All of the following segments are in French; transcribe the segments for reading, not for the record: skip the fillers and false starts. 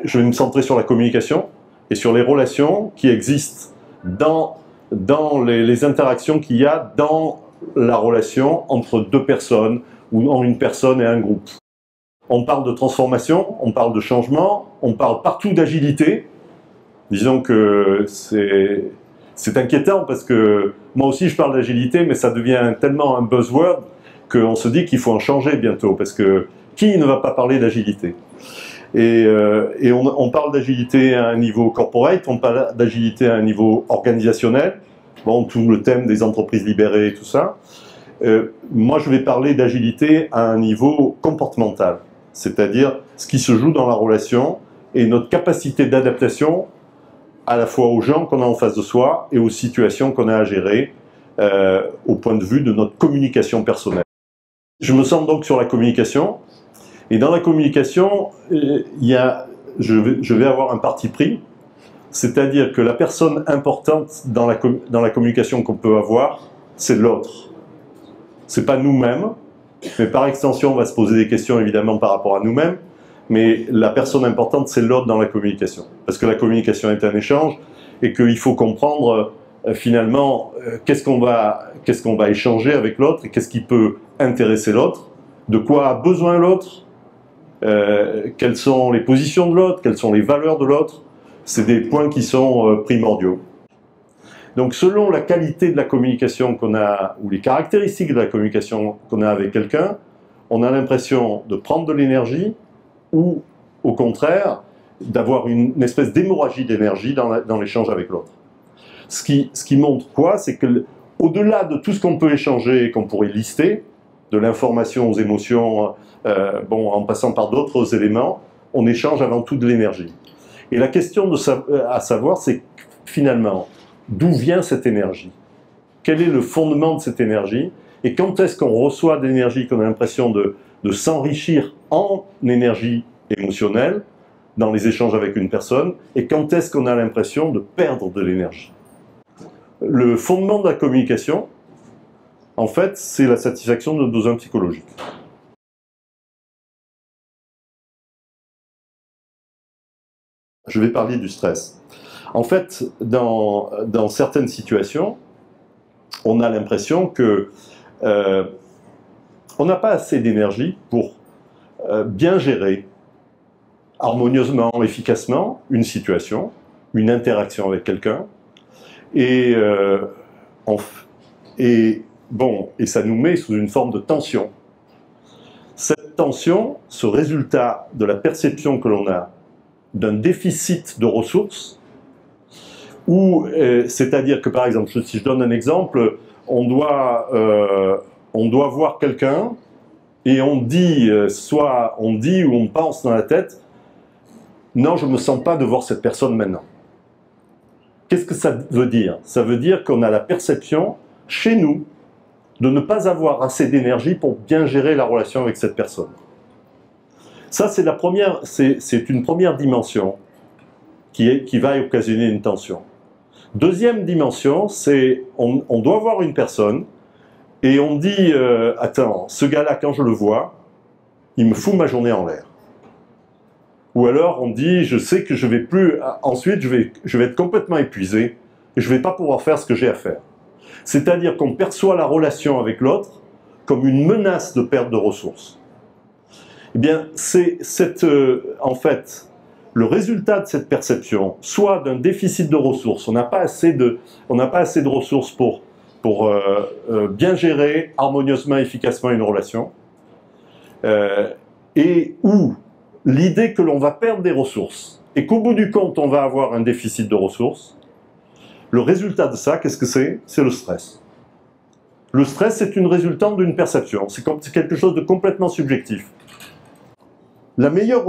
je vais me centrer sur la communication et sur les relations qui existent dans les interactions qu'il y a dans la relation entre deux personnes ou en une personne et un groupe. On parle de transformation, on parle de changement, on parle partout d'agilité. Disons que c'est inquiétant parce que moi aussi je parle d'agilité, mais ça devient tellement un buzzword qu'on se dit qu'il faut en changer bientôt, parce que qui ne va pas parler d'agilité? Et on parle d'agilité à un niveau corporate, on parle d'agilité à un niveau organisationnel, bon, tout le thème des entreprises libérées et tout ça. Moi je vais parler d'agilité à un niveau comportemental, c'est-à-dire ce qui se joue dans la relation et notre capacité d'adaptation à la fois aux gens qu'on a en face de soi et aux situations qu'on a à gérer au point de vue de notre communication personnelle. Je me centre donc sur la communication, et dans la communication, je vais avoir un parti pris, c'est-à-dire que la personne importante dans la communication qu'on peut avoir, c'est l'autre. C'est pas nous-mêmes, mais par extension, on va se poser des questions évidemment par rapport à nous-mêmes, mais la personne importante, c'est l'autre dans la communication. Parce que la communication est un échange, et qu'il faut comprendre finalement qu'est-ce qu'on va échanger avec l'autre, et qu'est-ce qui peut intéresser l'autre, de quoi a besoin l'autre, quelles sont les positions de l'autre, quelles sont les valeurs de l'autre. C'est des points qui sont primordiaux. Donc selon la qualité de la communication qu'on a, ou les caractéristiques de la communication qu'on a avec quelqu'un, on a l'impression de prendre de l'énergie, ou au contraire, d'avoir une espèce d'hémorragie d'énergie dans l'échange avec l'autre. Ce qui montre quoi? C'est que au-delà de tout ce qu'on peut échanger et qu'on pourrait lister, de l'information aux émotions, bon, en passant par d'autres éléments, on échange avant tout de l'énergie. Et la question à savoir, c'est finalement, d'où vient cette énergie? Quel est le fondement de cette énergie? Et quand est-ce qu'on reçoit de l'énergie, qu'on a l'impression de s'enrichir en énergie émotionnelle dans les échanges avec une personne, et quand est-ce qu'on a l'impression de perdre de l'énergie? Le fondement de la communication, en fait, c'est la satisfaction de nos besoins psychologiques. Je vais parler du stress. En fait, dans certaines situations, on a l'impression que on n'a pas assez d'énergie pour bien gérer harmonieusement, efficacement une situation, une interaction avec quelqu'un, et ça nous met sous une forme de tension. Cette tension, ce résultat de la perception que l'on a d'un déficit de ressources, ou c'est-à-dire que par exemple, si je donne un exemple, on doit voir quelqu'un et on dit, soit on dit ou on pense dans la tête, non, je ne me sens pas de voir cette personne maintenant. Qu'est-ce que ça veut dire? Ça veut dire qu'on a la perception, chez nous, de ne pas avoir assez d'énergie pour bien gérer la relation avec cette personne. Ça, c'est une première dimension qui va occasionner une tension. Deuxième dimension, c'est on doit voir une personne et on dit attends, ce gars-là, quand je le vois, il me fout ma journée en l'air. Ou alors on dit je sais que je vais plus, ensuite je vais être complètement épuisé et je ne vais pas pouvoir faire ce que j'ai à faire. C'est-à-dire qu'on perçoit la relation avec l'autre comme une menace de perte de ressources. Eh bien, c'est en fait le résultat de cette perception, soit d'un déficit de ressources, on n'a pas assez de ressources pour bien gérer harmonieusement, efficacement une relation, et ou l'idée que l'on va perdre des ressources, et qu'au bout du compte, on va avoir un déficit de ressources. Le résultat de ça, qu'est-ce que c'est? C'est le stress. Le stress, c'est une résultante d'une perception, c'est quelque chose de complètement subjectif. La meilleure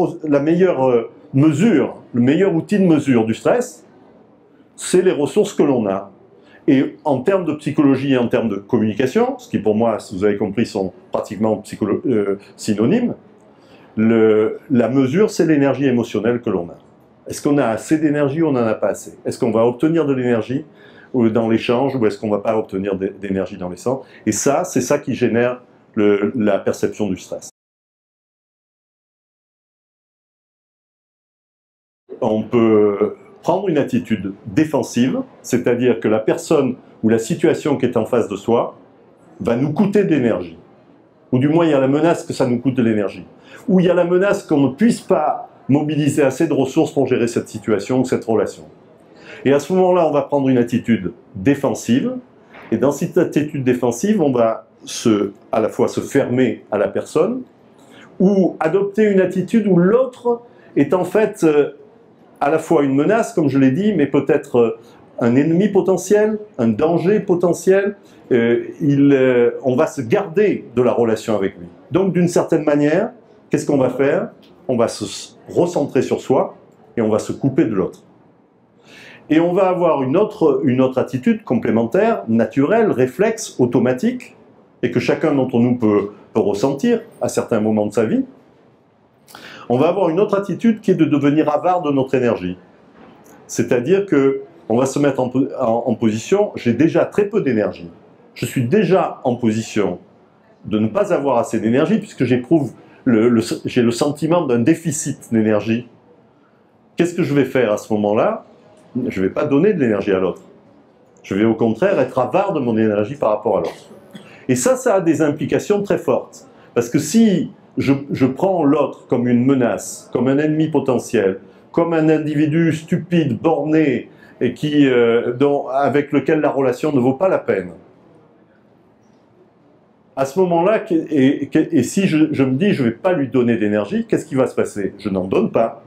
mesure, le meilleur outil de mesure du stress, c'est les ressources que l'on a. Et en termes de psychologie et en termes de communication, ce qui pour moi, si vous avez compris, sont pratiquement synonymes, la mesure, c'est l'énergie émotionnelle que l'on a. Est-ce qu'on a assez d'énergie ou on n'en a pas assez? Est-ce qu'on va obtenir de l'énergie dans l'échange ou est-ce qu'on ne va pas obtenir d'énergie dans l'échange? Et ça, c'est ça qui génère la perception du stress. on peut prendre une attitude défensive, c'est-à-dire que la personne ou la situation qui est en face de soi va nous coûter de l'énergie. Ou du moins, il y a la menace que ça nous coûte de l'énergie. Ou il y a la menace qu'on ne puisse pas mobiliser assez de ressources pour gérer cette situation ou cette relation. Et à ce moment-là, on va prendre une attitude défensive. Et dans cette attitude défensive, on va à la fois se fermer à la personne ou adopter une attitude où l'autre est en fait à la fois une menace, comme je l'ai dit, mais peut-être un ennemi potentiel, un danger potentiel. On va se garder de la relation avec lui. Donc d'une certaine manière, qu'est-ce qu'on va faire? On va se recentrer sur soi et on va se couper de l'autre. Et on va avoir une autre attitude complémentaire, naturelle, réflexe, automatique, et que chacun d'entre nous peut ressentir à certains moments de sa vie. On va avoir une autre attitude qui est de devenir avare de notre énergie. C'est-à-dire qu'on va se mettre en position, j'ai déjà très peu d'énergie. Je suis déjà en position de ne pas avoir assez d'énergie puisque j'éprouve, j'ai le sentiment d'un déficit d'énergie. Qu'est-ce que je vais faire à ce moment-là? Je ne vais pas donner de l'énergie à l'autre. Je vais au contraire être avare de mon énergie par rapport à l'autre. Et ça a des implications très fortes. Parce que si je prends l'autre comme une menace, comme un ennemi potentiel, comme un individu stupide, borné, et avec lequel la relation ne vaut pas la peine, à ce moment-là, et si je me dis je ne vais pas lui donner d'énergie, qu'est-ce qui va se passer? Je n'en donne pas.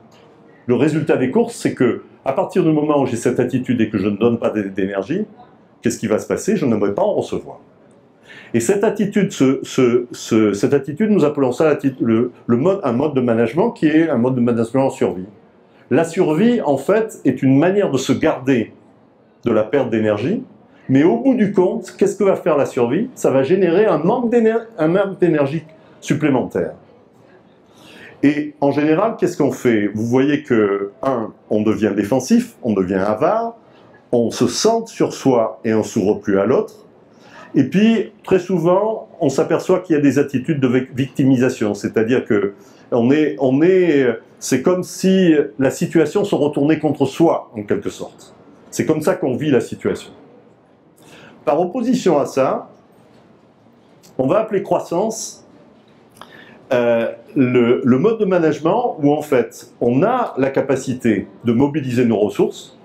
Le résultat des courses, c'est que à partir du moment où j'ai cette attitude et que je ne donne pas d'énergie, qu'est-ce qui va se passer? Je n'aimerais pas en recevoir. Et cette attitude, cette attitude, nous appelons ça un mode de management qui est un mode de management en survie. La survie, en fait, est une manière de se garder de la perte d'énergie, mais au bout du compte, qu'est-ce que va faire la survie? Ça va générer un manque d'énergie supplémentaire. Et en général, qu'est-ce qu'on fait? Vous voyez que, on devient défensif, on devient avare, on se centre sur soi et on s'ouvre plus à l'autre. Et puis, très souvent, on s'aperçoit qu'il y a des attitudes de victimisation, c'est-à-dire que c'est comme si la situation se retournait contre soi, en quelque sorte. C'est comme ça qu'on vit la situation. Par opposition à ça, on va appeler croissance le mode de management où en fait on a la capacité de mobiliser nos ressources,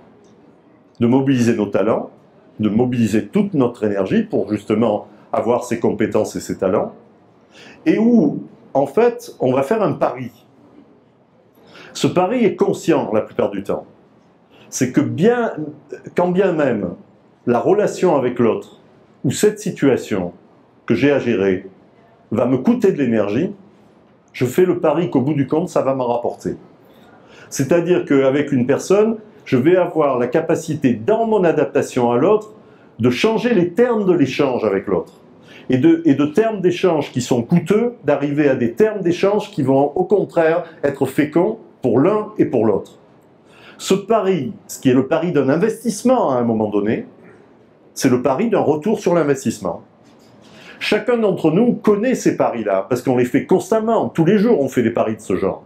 de mobiliser nos talents, de mobiliser toute notre énergie pour justement avoir ses compétences et ses talents, et où en fait on va faire un pari. Ce pari est conscient la plupart du temps. C'est que quand bien même la relation avec l'autre ou cette situation que j'ai à gérer va me coûter de l'énergie, je fais le pari qu'au bout du compte, ça va m'en rapporter. C'est-à-dire qu'avec une personne, je vais avoir la capacité, dans mon adaptation à l'autre, de changer les termes de l'échange avec l'autre. Et de termes d'échange qui sont coûteux, d'arriver à des termes d'échange qui vont au contraire être féconds pour l'un et pour l'autre. Ce pari, ce qui est le pari d'un investissement à un moment donné, c'est le pari d'un retour sur l'investissement. Chacun d'entre nous connaît ces paris-là, parce qu'on les fait constamment, tous les jours on fait des paris de ce genre.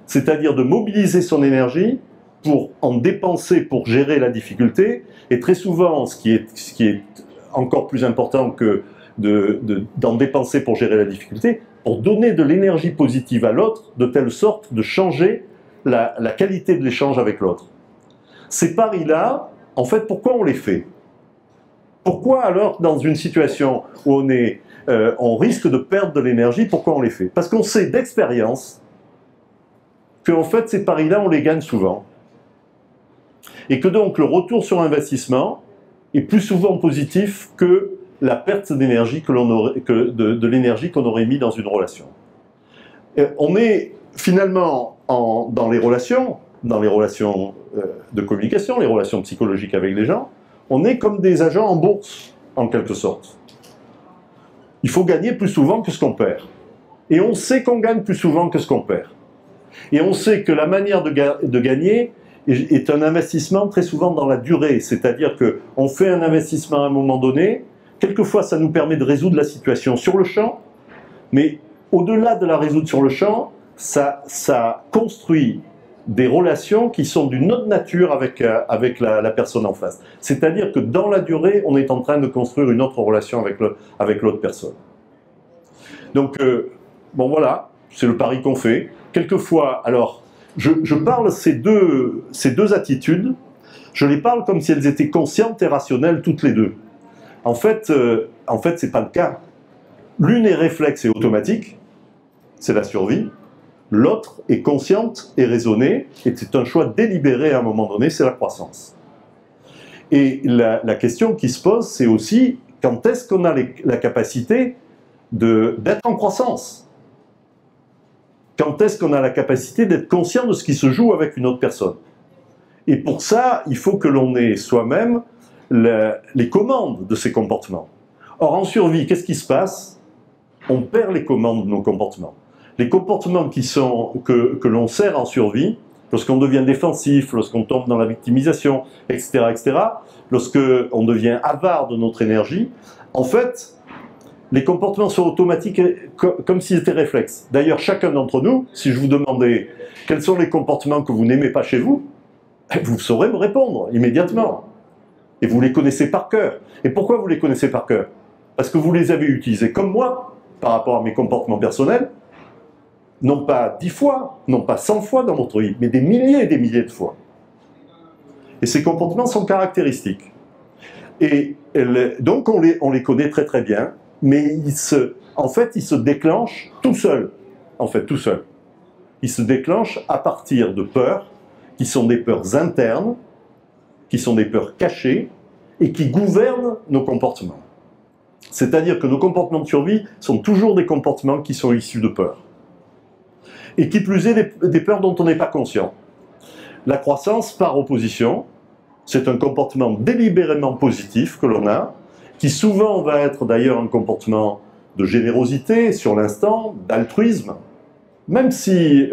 C'est-à-dire de mobiliser son énergie pour en dépenser pour gérer la difficulté, et très souvent, ce qui est encore plus important que d'en dépenser pour gérer la difficulté, pour donner de l'énergie positive à l'autre, de telle sorte de changer la qualité de l'échange avec l'autre. Ces paris-là, en fait, pourquoi on les fait? Pourquoi alors, dans une situation où on risque de perdre de l'énergie, pourquoi on les fait? Parce qu'on sait d'expérience qu'en fait, ces paris-là, on les gagne souvent. Et que donc, le retour sur investissement est plus souvent positif que la perte d'énergie de l'énergie qu'on aurait mis dans une relation. On est finalement dans les relations de communication, les relations psychologiques avec les gens, on est comme des agents en bourse, en quelque sorte. Il faut gagner plus souvent que ce qu'on perd. Et on sait qu'on gagne plus souvent que ce qu'on perd. Et on sait que la manière de gagner est un investissement très souvent dans la durée. C'est-à-dire qu'on fait un investissement à un moment donné, quelquefois ça nous permet de résoudre la situation sur le champ, mais au-delà de la résoudre sur le champ, ça construit des relations qui sont d'une autre nature avec la personne en face. C'est-à-dire que dans la durée, on est en train de construire une autre relation avec l'autre personne. Donc, bon voilà, c'est le pari qu'on fait. Quelquefois, alors, je parle ces deux attitudes, je les parle comme si elles étaient conscientes et rationnelles toutes les deux. En fait, c'est pas le cas. L'une est réflexe et automatique, c'est la survie. L'autre est consciente et raisonnée, et c'est un choix délibéré à un moment donné, c'est la croissance. Et la question qui se pose, c'est aussi, quand est-ce qu'on a la capacité d'être en croissance? Quand est-ce qu'on a la capacité d'être conscient de ce qui se joue avec une autre personne? Et pour ça, il faut que l'on ait soi-même les commandes de ces comportements. Or, en survie, qu'est-ce qui se passe? On perd les commandes de nos comportements. Les comportements que l'on sert en survie, lorsqu'on devient défensif, lorsqu'on tombe dans la victimisation, etc., lorsqu'on devient avare de notre énergie, en fait, les comportements sont automatiques comme s'ils étaient réflexes. D'ailleurs, chacun d'entre nous, si je vous demandais quels sont les comportements que vous n'aimez pas chez vous, vous saurez me répondre immédiatement. Et vous les connaissez par cœur. Et pourquoi vous les connaissez par cœur? Parce que vous les avez utilisés comme moi, par rapport à mes comportements personnels, non pas 10 fois, non pas 100 fois dans votre vie, mais des milliers et des milliers de fois. Et ces comportements sont caractéristiques. Et donc on les connaît très très bien, mais en fait ils se déclenchent tout seuls. En fait, tout seuls. Ils se déclenchent à partir de peurs, qui sont des peurs internes, qui sont des peurs cachées, et qui gouvernent nos comportements. C'est-à-dire que nos comportements de survie sont toujours des comportements qui sont issus de peurs. Et qui plus est, des peurs dont on n'est pas conscient. La croissance, par opposition, c'est un comportement délibérément positif que l'on a, qui souvent va être d'ailleurs un comportement de générosité sur l'instant, d'altruisme, même si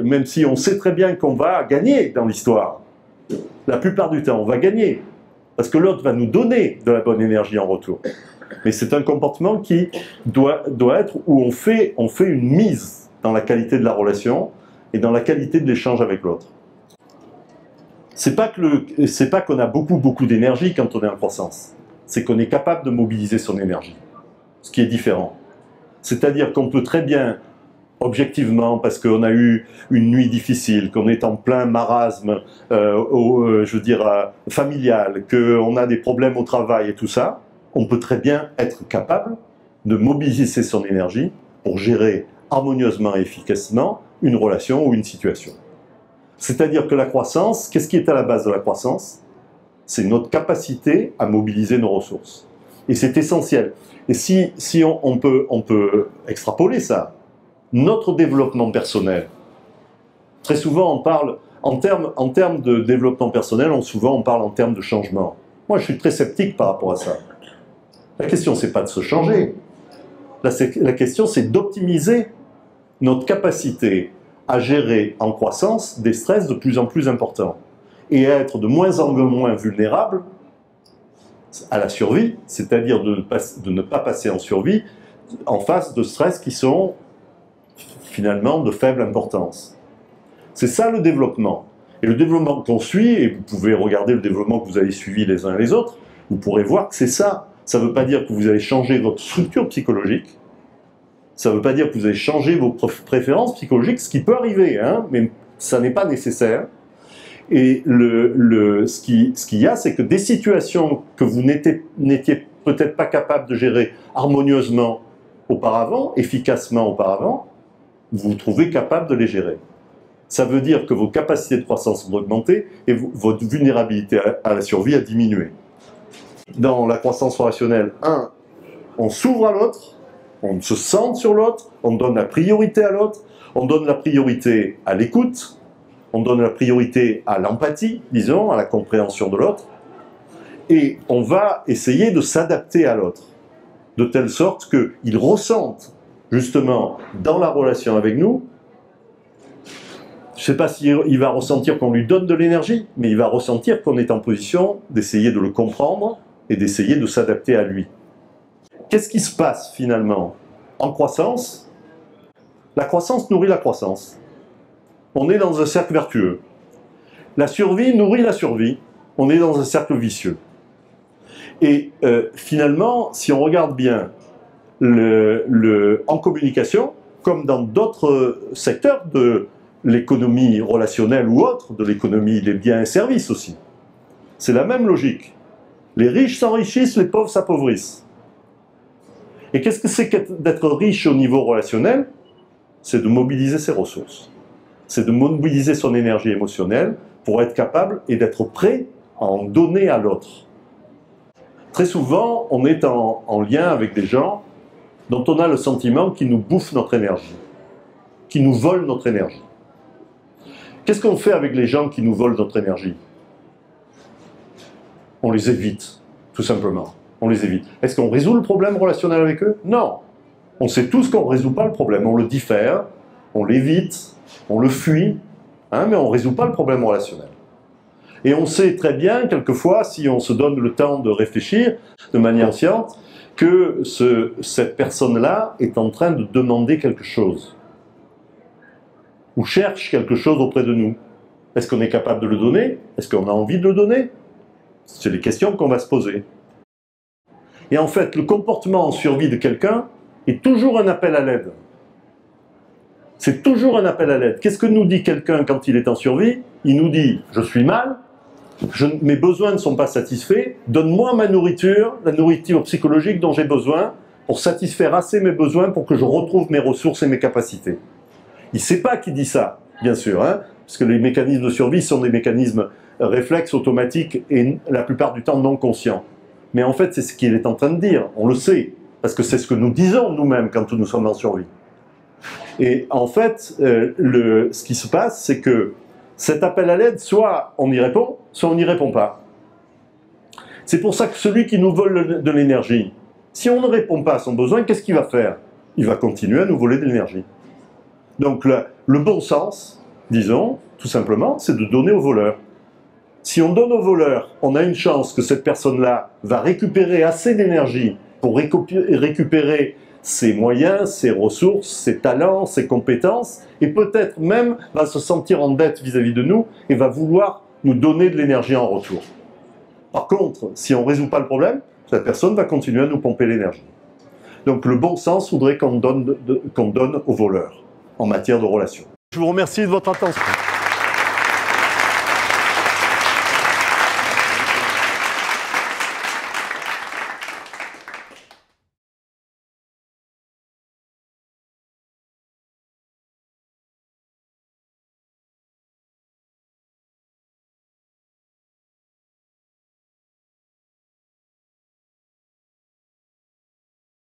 on sait très bien qu'on va gagner dans l'histoire. La plupart du temps, on va gagner, parce que l'autre va nous donner de la bonne énergie en retour. Mais c'est un comportement qui doit être où on fait une mise dans la qualité de la relation et dans la qualité de l'échange avec l'autre. C'est pas qu'on a beaucoup d'énergie quand on est en croissance. C'est qu'on est capable de mobiliser son énergie. Ce qui est différent. C'est-à-dire qu'on peut très bien, objectivement, parce qu'on a eu une nuit difficile, qu'on est en plein marasme, familial, qu'on a des problèmes au travail et tout ça, on peut très bien être capable de mobiliser son énergie pour gérer harmonieusement et efficacement une relation ou une situation. C'est-à-dire que la croissance, qu'est-ce qui est à la base de la croissance? C'est notre capacité à mobiliser nos ressources. Et c'est essentiel. Et si on peut extrapoler ça, notre développement personnel, très souvent on parle, en termes de développement personnel, on parle en termes de changement. Moi je suis très sceptique par rapport à ça. La question c'est pas de se changer. La question c'est d'optimiser notre capacité à gérer en croissance des stress de plus en plus importants et à être de moins en moins vulnérable à la survie, c'est-à-dire de ne pas passer en survie en face de stress qui sont finalement de faible importance. C'est ça le développement. Et le développement qu'on suit, et vous pouvez regarder le développement que vous avez suivi les uns les autres, vous pourrez voir que c'est ça. Ça ne veut pas dire que vous allez changer votre structure psychologique, ça ne veut pas dire que vous allez changer vos préférences psychologiques, ce qui peut arriver, hein, mais ça n'est pas nécessaire. Et ce qu'il y a, c'est que des situations que vous n'étiez peut-être pas capable de gérer harmonieusement auparavant, efficacement auparavant, vous vous trouvez capable de les gérer. Ça veut dire que vos capacités de croissance ont augmenté et votre vulnérabilité à la survie a diminué. Dans la croissance relationnelle, on s'ouvre à l'autre, on se centre sur l'autre, on donne la priorité à l'autre, on donne la priorité à l'écoute, on donne la priorité à l'empathie, disons, à la compréhension de l'autre, et on va essayer de s'adapter à l'autre, de telle sorte qu'il ressente, justement, dans la relation avec nous, je ne sais pas s'il va ressentir qu'on lui donne de l'énergie, mais il va ressentir qu'on est en position d'essayer de le comprendre et d'essayer de s'adapter à lui. Qu'est-ce qui se passe finalement en croissance? La croissance nourrit la croissance. On est dans un cercle vertueux. La survie nourrit la survie. On est dans un cercle vicieux. Et finalement, si on regarde bien en communication, comme dans d'autres secteurs de l'économie relationnelle ou autre, de l'économie des biens et services aussi, c'est la même logique. Les riches s'enrichissent, les pauvres s'appauvrissent. Et qu'est-ce que c'est d'être riche au niveau relationnel? C'est de mobiliser ses ressources. C'est de mobiliser son énergie émotionnelle pour être capable et d'être prêt à en donner à l'autre. Très souvent, on est en lien avec des gens dont on a le sentiment qu'ils nous bouffent notre énergie, qui nous volent notre énergie. Qu'est-ce qu'on fait avec les gens qui nous volent notre énergie? On les évite, tout simplement. On les évite. Est-ce qu'on résout le problème relationnel avec eux? Non. On sait tous qu'on ne résout pas le problème. On le diffère, on l'évite, on le fuit, hein, mais on ne résout pas le problème relationnel. Et on sait très bien, quelquefois, si on se donne le temps de réfléchir de manière consciente, que cette personne-là est en train de demander quelque chose. Ou cherche quelque chose auprès de nous. Est-ce qu'on est capable de le donner? Est-ce qu'on a envie de le donner? C'est les questions qu'on va se poser. Et en fait, le comportement en survie de quelqu'un est toujours un appel à l'aide. C'est toujours un appel à l'aide. Qu'est-ce que nous dit quelqu'un quand il est en survie? Il nous dit « je suis mal, mes besoins ne sont pas satisfaits, donne-moi ma nourriture, la nourriture psychologique dont j'ai besoin, pour satisfaire assez mes besoins pour que je retrouve mes ressources et mes capacités. » Il ne sait pas qui dit ça, bien sûr, hein, parce que les mécanismes de survie sont des mécanismes réflexes automatiques et la plupart du temps non conscients. Mais en fait, c'est ce qu'il est en train de dire, on le sait, parce que c'est ce que nous disons nous-mêmes quand nous sommes en survie. Et en fait, ce qui se passe, c'est que cet appel à l'aide, soit on y répond, soit on n'y répond pas. C'est pour ça que celui qui nous vole de l'énergie, si on ne répond pas à son besoin, qu'est-ce qu'il va faire? Il va continuer à nous voler de l'énergie. Donc le bon sens, disons, tout simplement, c'est de donner au voleur. Si on donne au voleur, on a une chance que cette personne-là va récupérer assez d'énergie pour récupérer ses moyens, ses ressources, ses talents, ses compétences, et peut-être même va se sentir en dette vis-à-vis de nous et va vouloir nous donner de l'énergie en retour. Par contre, si on ne résout pas le problème, cette personne va continuer à nous pomper l'énergie. Donc le bon sens voudrait qu'on donne au voleur en matière de relations. Je vous remercie de votre attention.